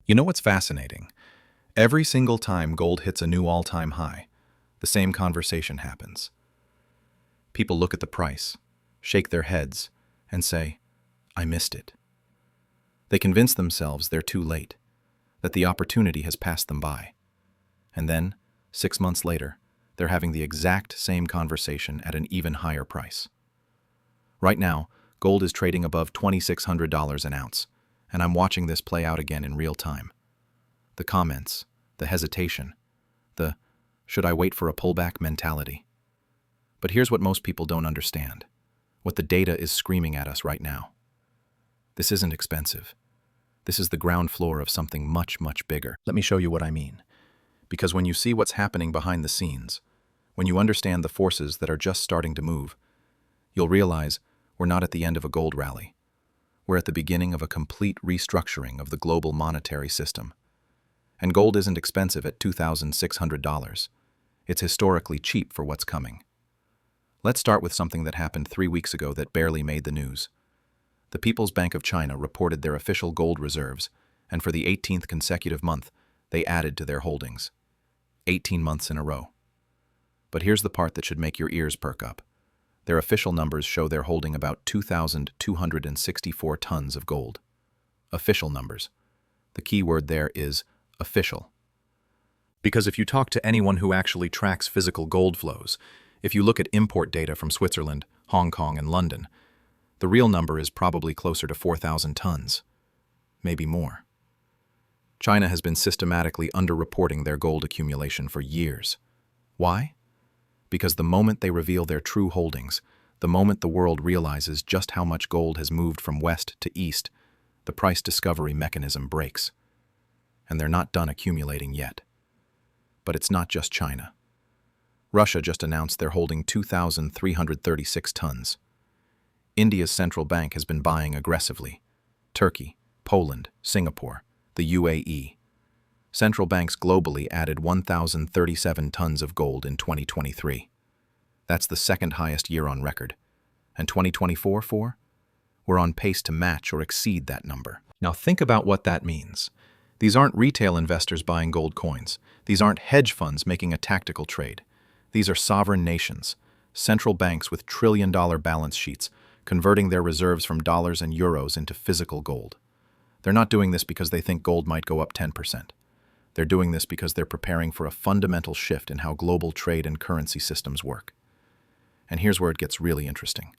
You know what's fascinating? Every single time gold hits a new all-time high, the same conversation happens. People look at the price, shake their heads, and say, "I missed it." They convince themselves they're too late, that the opportunity has passed them by. And then, 6 months later, they're having the exact same conversation at an even higher price. Right now, gold is trading above $2,600 an ounce, and I'm watching this play out again in real time. The comments, the hesitation, the "should I wait for a pullback" mentality. But here's what most people don't understand, what the data is screaming at us right now. This isn't expensive. This is the ground floor of something much, much bigger. Let me show you what I mean. Because when you see what's happening behind the scenes, when you understand the forces that are just starting to move, you'll realize we're not at the end of a gold rally. We're at the beginning of a complete restructuring of the global monetary system. And gold isn't expensive at $2,600. It's historically cheap for what's coming. Let's start with something that happened 3 weeks ago that barely made the news. The People's Bank of China reported their official gold reserves, and for the 18th consecutive month, they added to their holdings. 18 months in a row. But here's the part that should make your ears perk up. Their official numbers show they're holding about 2,264 tons of gold. Official numbers. The key word there is official. Because if you talk to anyone who actually tracks physical gold flows, if you look at import data from Switzerland, Hong Kong, and London, the real number is probably closer to 4,000 tons, maybe more. China has been systematically underreporting their gold accumulation for years. Why? Because the moment they reveal their true holdings, the moment the world realizes just how much gold has moved from west to east, the price discovery mechanism breaks. And they're not done accumulating yet. But it's not just China. Russia just announced they're holding 2,336 tons. India's central bank has been buying aggressively. Turkey, Poland, Singapore, the UAE. Central banks globally added 1,037 tons of gold in 2023. That's the second highest year on record. And 2024, we're on pace to match or exceed that number. Now think about what that means. These aren't retail investors buying gold coins. These aren't hedge funds making a tactical trade. These are sovereign nations, central banks with trillion-dollar balance sheets, converting their reserves from dollars and euros into physical gold. They're not doing this because they think gold might go up 10%. They're doing this because they're preparing for a fundamental shift in how global trade and currency systems work. And here's where it gets really interesting.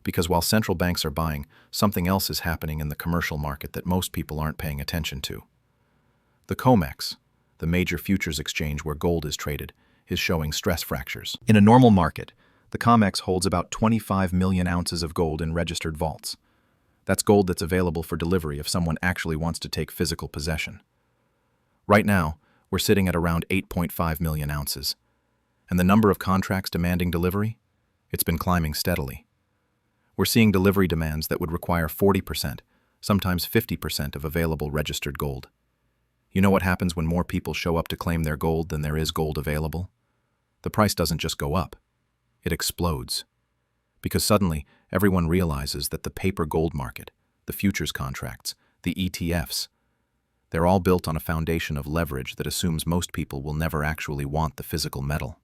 Because while central banks are buying, something else is happening in the commercial market that most people aren't paying attention to. The COMEX, the major futures exchange where gold is traded, is showing stress fractures. In a normal market, the COMEX holds about 25 million ounces of gold in registered vaults. That's gold that's available for delivery if someone actually wants to take physical possession. Right now, we're sitting at around 8.5 million ounces. And the number of contracts demanding delivery? It's been climbing steadily. We're seeing delivery demands that would require 40%, sometimes 50% of available registered gold. You know what happens when more people show up to claim their gold than there is gold available? The price doesn't just go up. It explodes. Because suddenly, everyone realizes that the paper gold market, the futures contracts, the ETFs, they're all built on a foundation of leverage that assumes most people will never actually want the physical metal.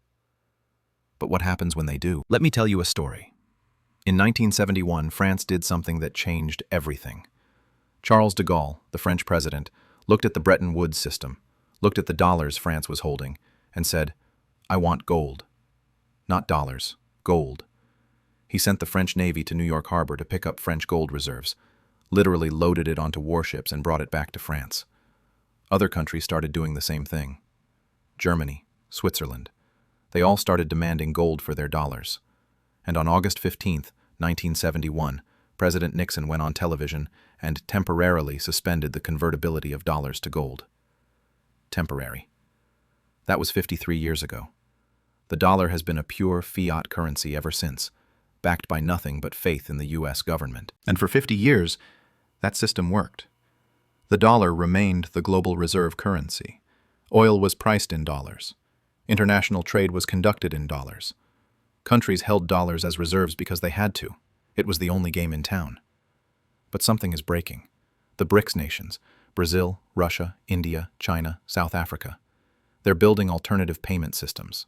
But what happens when they do? Let me tell you a story. In 1971, France did something that changed everything. Charles de Gaulle, the French president, looked at the Bretton Woods system, looked at the dollars France was holding, and said, "I want gold." Not dollars, gold. He sent the French Navy to New York Harbor to pick up French gold reserves, literally loaded it onto warships and brought it back to France. Other countries started doing the same thing. Germany, Switzerland. They all started demanding gold for their dollars. And on August 15, 1971, President Nixon went on television and temporarily suspended the convertibility of dollars to gold. Temporary. That was 53 years ago. The dollar has been a pure fiat currency ever since, backed by nothing but faith in the U.S. government. And for 50 years, that system worked. The dollar remained the global reserve currency. Oil was priced in dollars. International trade was conducted in dollars. Countries held dollars as reserves because they had to. It was the only game in town. But something is breaking. The BRICS nations, Brazil, Russia, India, China, South Africa. They're building alternative payment systems.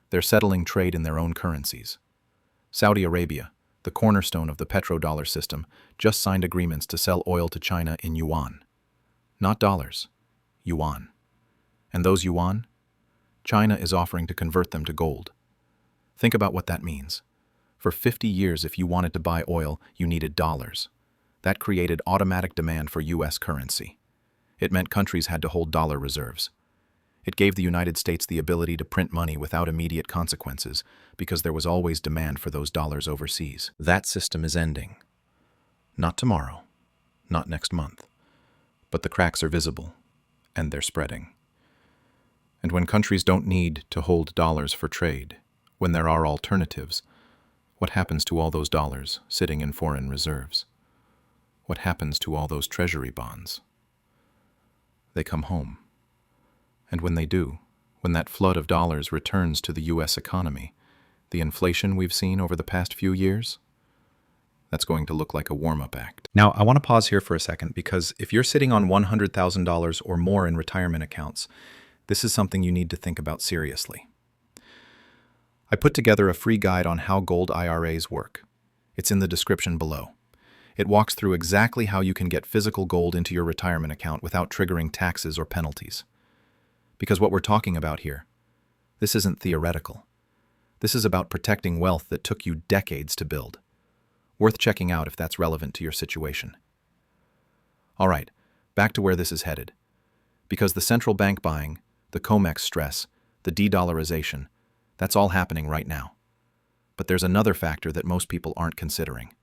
They're settling trade in their own currencies. Saudi Arabia, the cornerstone of the petrodollar system, just signed agreements to sell oil to China in yuan. Not dollars, yuan. And those yuan? China is offering to convert them to gold. Think about what that means. For 50 years, if you wanted to buy oil, you needed dollars. That created automatic demand for U.S. currency. It meant countries had to hold dollar reserves. It gave the United States the ability to print money without immediate consequences because there was always demand for those dollars overseas. That system is ending. Not tomorrow, not next month. But the cracks are visible, and they're spreading. And when countries don't need to hold dollars for trade, when there are alternatives, what happens to all those dollars sitting in foreign reserves? What happens to all those treasury bonds? They come home. And when they do, when that flood of dollars returns to the U.S. economy, the inflation we've seen over the past few years, that's going to look like a warm-up act. Now, I want to pause here for a second because if you're sitting on $100,000 or more in retirement accounts, this is something you need to think about seriously. I put together a free guide on how gold IRAs work. It's in the description below. It walks through exactly how you can get physical gold into your retirement account without triggering taxes or penalties. Because what we're talking about here, this isn't theoretical. This is about protecting wealth that took you decades to build. Worth checking out if that's relevant to your situation. All right, back to where this is headed. Because the central bank buying, the COMEX stress, the de-dollarization, that's all happening right now. But there's another factor that most people aren't considering.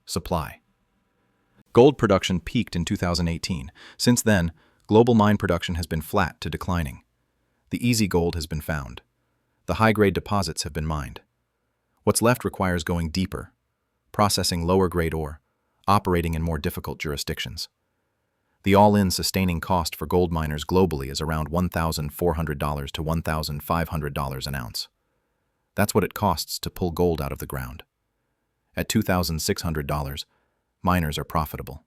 Supply. Gold production peaked in 2018. Since then, global mine production has been flat to declining. The easy gold has been found. The high-grade deposits have been mined. What's left requires going deeper, processing lower-grade ore, operating in more difficult jurisdictions. The all-in sustaining cost for gold miners globally is around $1,400 to $1,500 an ounce. That's what it costs to pull gold out of the ground. At $2,600, miners are profitable.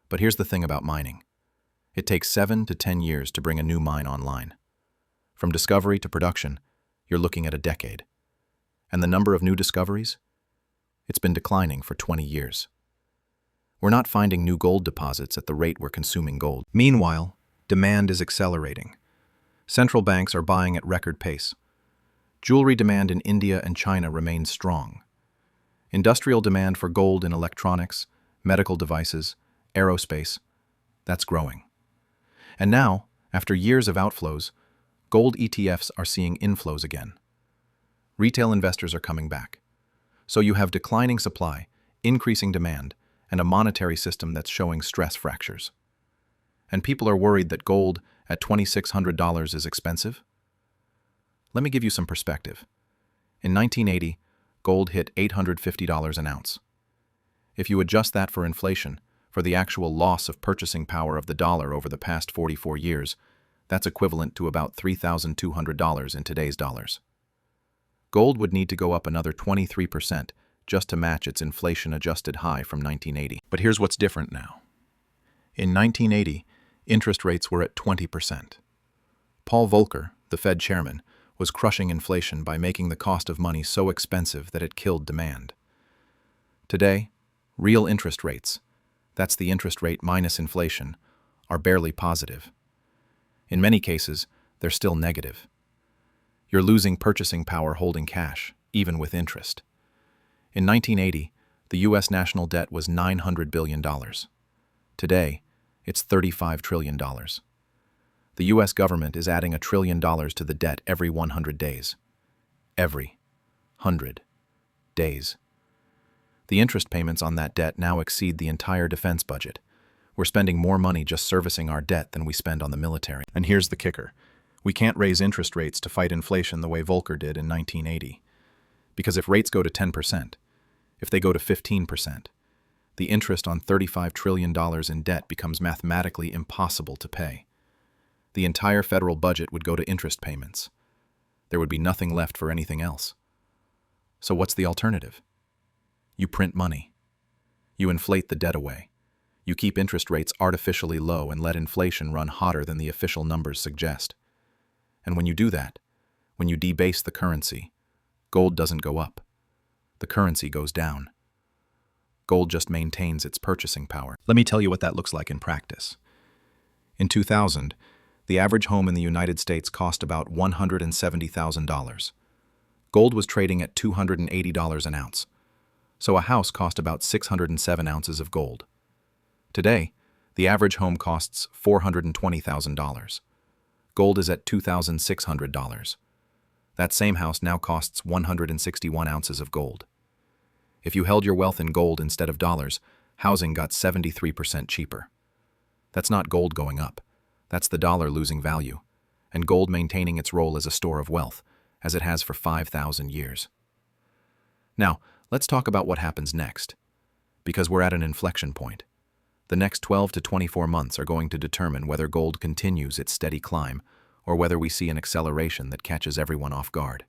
But here's the thing about mining. It takes 7 to 10 years to bring a new mine online. From discovery to production, you're looking at a decade. And the number of new discoveries? It's been declining for 20 years. We're not finding new gold deposits at the rate we're consuming gold. Meanwhile, demand is accelerating. Central banks are buying at record pace. Jewelry demand in India and China remains strong. Industrial demand for gold in electronics, medical devices, aerospace, that's growing. And now, after years of outflows, gold ETFs are seeing inflows again. Retail investors are coming back. So you have declining supply, increasing demand, and a monetary system that's showing stress fractures. And people are worried that gold at $2,600 is expensive? Let me give you some perspective. In 1980, gold hit $850 an ounce. If you adjust that for inflation, for the actual loss of purchasing power of the dollar over the past 44 years, that's equivalent to about $3,200 in today's dollars. Gold would need to go up another 23% just to match its inflation-adjusted high from 1980. But here's what's different now. In 1980, interest rates were at 20%. Paul Volcker, the Fed chairman, was crushing inflation by making the cost of money so expensive that it killed demand. Today, real interest rates, that's the interest rate minus inflation, are barely positive. In many cases, they're still negative. You're losing purchasing power holding cash, even with interest. In 1980, the U.S. national debt was $900 billion. Today, it's $35 trillion. The U.S. government is adding $1 trillion to the debt every 100 days. Every 100 days. The interest payments on that debt now exceed the entire defense budget. We're spending more money just servicing our debt than we spend on the military. And here's the kicker. We can't raise interest rates to fight inflation the way Volcker did in 1980. Because if rates go to 10%, if they go to 15%, the interest on $35 trillion in debt becomes mathematically impossible to pay. The entire federal budget would go to interest payments. There would be nothing left for anything else. So what's the alternative? You print money. You inflate the debt away. You keep interest rates artificially low and let inflation run hotter than the official numbers suggest. And when you do that, when you debase the currency, gold doesn't go up. The currency goes down. Gold just maintains its purchasing power. Let me tell you what that looks like in practice. In 2000, the average home in the United States cost about $170,000. Gold was trading at $280 an ounce, so a house cost about 607 ounces of gold. Today, the average home costs $420,000. Gold is at $2,600. That same house now costs 161 ounces of gold. If you held your wealth in gold instead of dollars, housing got 73% cheaper. That's not gold going up. That's the dollar losing value, and gold maintaining its role as a store of wealth, as it has for 5,000 years. Now, let's talk about what happens next, because we're at an inflection point. The next 12 to 24 months are going to determine whether gold continues its steady climb or whether we see an acceleration that catches everyone off guard.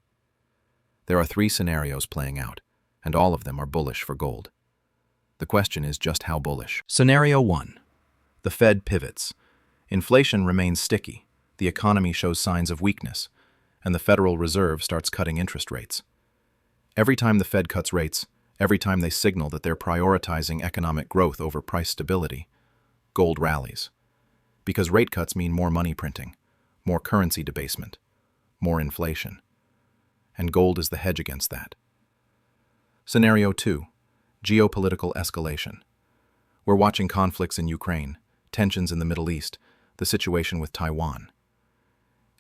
There are 3 scenarios playing out, and all of them are bullish for gold. The question is just how bullish. Scenario 1. The Fed pivots. Inflation remains sticky, the economy shows signs of weakness, and the Federal Reserve starts cutting interest rates. Every time the Fed cuts rates, every time they signal that they're prioritizing economic growth over price stability, gold rallies. Because rate cuts mean more money printing, more currency debasement, more inflation. And gold is the hedge against that. Scenario 2. Geopolitical escalation. We're watching conflicts in Ukraine, tensions in the Middle East, the situation with Taiwan.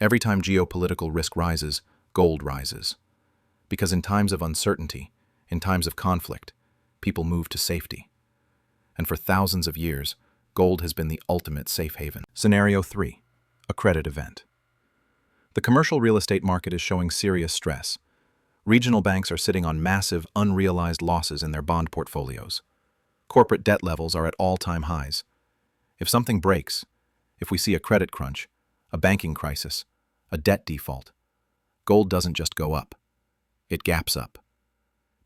Every time geopolitical risk rises, gold rises. Because in times of uncertainty, in times of conflict, people move to safety. And for thousands of years, gold has been the ultimate safe haven. Scenario 3. A credit event. The commercial real estate market is showing serious stress. Regional banks are sitting on massive, unrealized losses in their bond portfolios. Corporate debt levels are at all-time highs. If something breaks, if we see a credit crunch, a banking crisis, a debt default, gold doesn't just go up. It gaps up.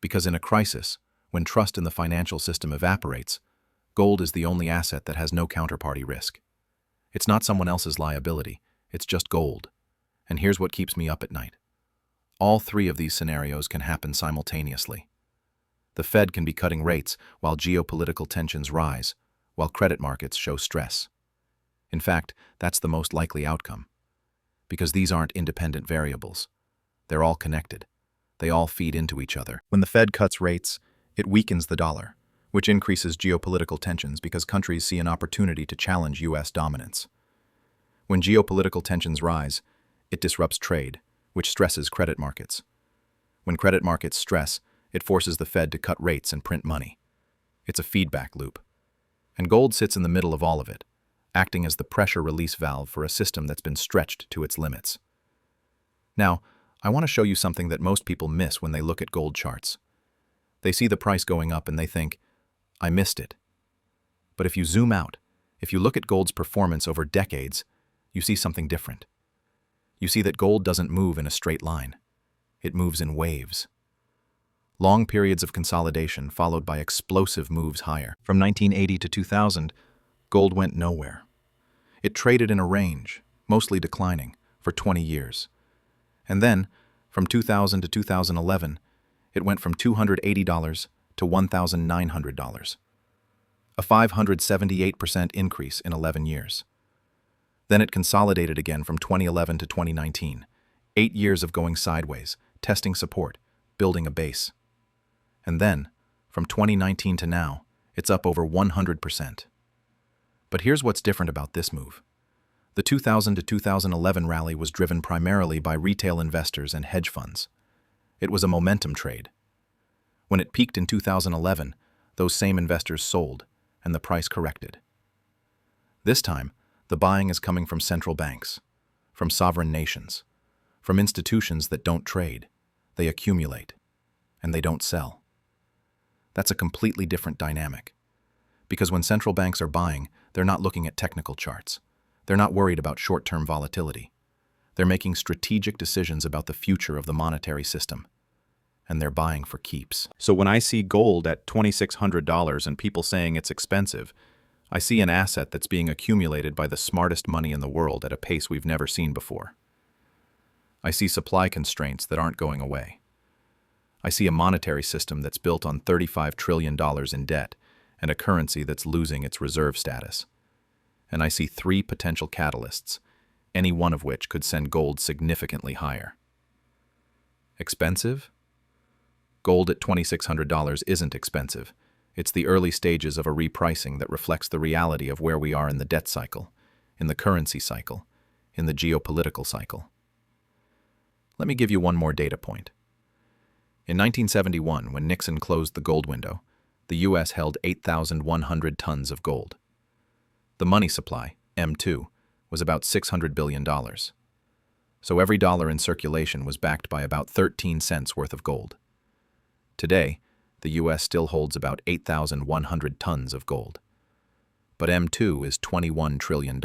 Because in a crisis, when trust in the financial system evaporates, gold is the only asset that has no counterparty risk. It's not someone else's liability, it's just gold. And here's what keeps me up at night. All 3 of these scenarios can happen simultaneously. The Fed can be cutting rates while geopolitical tensions rise, while credit markets show stress. In fact, that's the most likely outcome. Because these aren't independent variables. They're all connected. They all feed into each other. When the Fed cuts rates, it weakens the dollar, which increases geopolitical tensions because countries see an opportunity to challenge U.S. dominance. When geopolitical tensions rise, it disrupts trade, which stresses credit markets. When credit markets stress, it forces the Fed to cut rates and print money. It's a feedback loop. And gold sits in the middle of all of it, acting as the pressure release valve for a system that's been stretched to its limits. Now, I want to show you something that most people miss when they look at gold charts. They see the price going up and they think, I missed it. But if you zoom out, if you look at gold's performance over decades, you see something different. You see that gold doesn't move in a straight line. It moves in waves. Long periods of consolidation followed by explosive moves higher. From 1980 to 2000, gold went nowhere. It traded in a range, mostly declining, for 20 years. And then, from 2000 to 2011, it went from $280 to $1,900. A 578% increase in 11 years. Then it consolidated again from 2011 to 2019, 8 years of going sideways, testing support, building a base. And then, from 2019 to now, it's up over 100%. But here's what's different about this move. The 2000 to 2011 rally was driven primarily by retail investors and hedge funds. It was a momentum trade. When it peaked in 2011, those same investors sold, and the price corrected. This time, the buying is coming from central banks, from sovereign nations, from institutions that don't trade, they accumulate, and they don't sell. That's a completely different dynamic. Because when central banks are buying, they're not looking at technical charts. They're not worried about short-term volatility. They're making strategic decisions about the future of the monetary system. And they're buying for keeps. So when I see gold at $2,600 and people saying it's expensive, I see an asset that's being accumulated by the smartest money in the world at a pace we've never seen before. I see supply constraints that aren't going away. I see a monetary system that's built on $35 trillion in debt and a currency that's losing its reserve status. And I see three potential catalysts, any one of which could send gold significantly higher. Expensive? Gold at $2,600 isn't expensive. It's the early stages of a repricing that reflects the reality of where we are in the debt cycle, in the currency cycle, in the geopolitical cycle. Let me give you one more data point. In 1971, when Nixon closed the gold window, the U.S. held 8,100 tons of gold. The money supply, M2, was about $600 billion. So every dollar in circulation was backed by about 13 cents worth of gold. Today, the U.S. still holds about 8,100 tons of gold. But M2 is $21 trillion.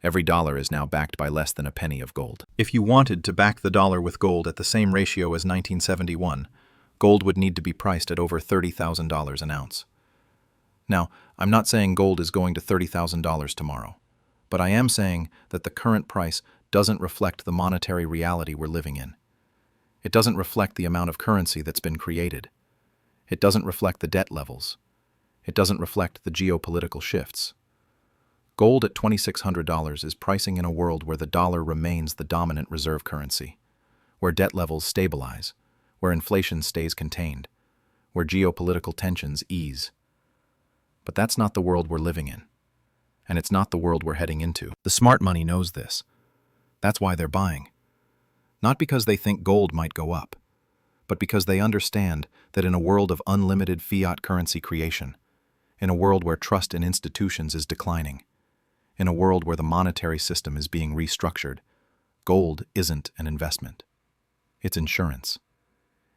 Every dollar is now backed by less than a penny of gold. If you wanted to back the dollar with gold at the same ratio as 1971, gold would need to be priced at over $30,000 an ounce. Now, I'm not saying gold is going to $30,000 tomorrow, but I am saying that the current price doesn't reflect the monetary reality we're living in. It doesn't reflect the amount of currency that's been created. It doesn't reflect the debt levels. It doesn't reflect the geopolitical shifts. Gold at $2,600 is pricing in a world where the dollar remains the dominant reserve currency, where debt levels stabilize, where inflation stays contained, where geopolitical tensions ease. But that's not the world we're living in, and it's not the world we're heading into. The smart money knows this. That's why they're buying. Not because they think gold might go up, but because they understand that in a world of unlimited fiat currency creation, in a world where trust in institutions is declining, in a world where the monetary system is being restructured, gold isn't an investment. It's insurance.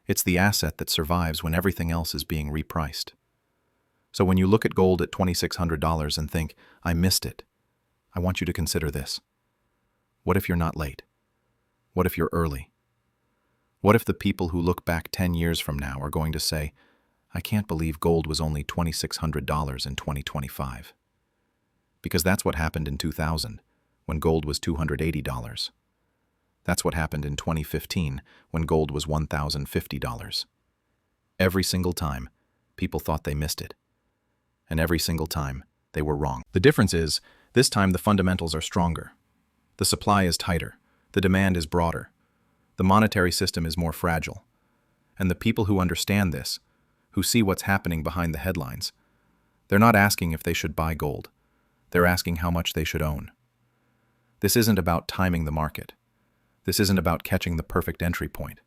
It's the asset that survives when everything else is being repriced. So when you look at gold at $2,600 and think, I missed it, I want you to consider this. What if you're not late? What if you're early? What if the people who look back 10 years from now are going to say, I can't believe gold was only $2,600 in 2025? Because that's what happened in 2000, when gold was $280. That's what happened in 2015, when gold was $1,050. Every single time, people thought they missed it. And every single time, they were wrong. The difference is, this time the fundamentals are stronger. The supply is tighter. The demand is broader. The monetary system is more fragile. And the people who understand this, who see what's happening behind the headlines, they're not asking if they should buy gold. They're asking how much they should own. This isn't about timing the market. This isn't about catching the perfect entry point.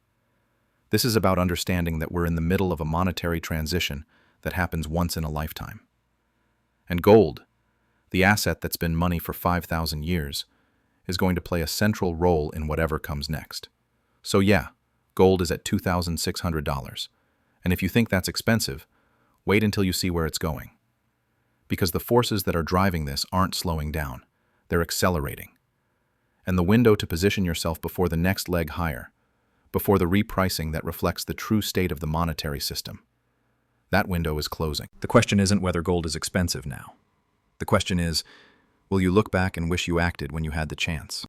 This is about understanding that we're in the middle of a monetary transition that happens once in a lifetime. And gold, the asset that's been money for 5,000 years, is going to play a central role in whatever comes next. So yeah, gold is at $2,600. And if you think that's expensive, wait until you see where it's going. Because the forces that are driving this aren't slowing down, they're accelerating. And the window to position yourself before the next leg higher, before the repricing that reflects the true state of the monetary system, that window is closing. The question isn't whether gold is expensive now. The question is, will you look back and wish you acted when you had the chance?